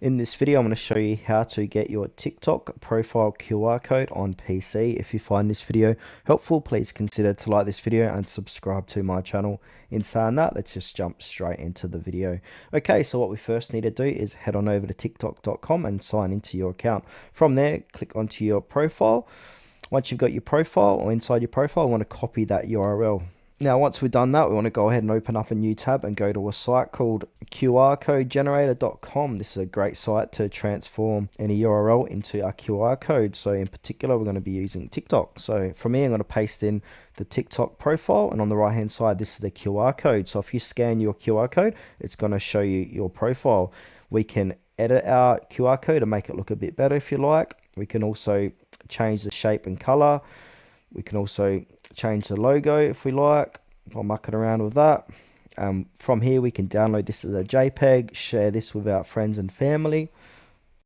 In this video, I'm going to show you how to get your TikTok profile QR code on PC. If you find this video helpful, please consider to like this video and subscribe to my channel. In saying that, let's just jump straight into the video. Okay, so what we first need to do is head on over to TikTok.com and sign into your account. From there, click onto your profile. Once you've got your profile or inside your profile, I want to copy that URL. Now, once we've done that, we want to go ahead and open up a new tab and go to a site called qrcodegenerator.com. This is a great site to transform any URL into a QR code. So in particular, we're going to be using TikTok. So from here, I'm going to paste in the TikTok profile, and on the right hand side, this is the QR code. So if you scan your QR code, it's going to show you your profile. We can edit our QR code and make it look a bit better if you like. We can also change the shape and color. We can also change the logo if we like. I'll muck it around with that. From here, we can download this as a JPEG, share this with our friends and family.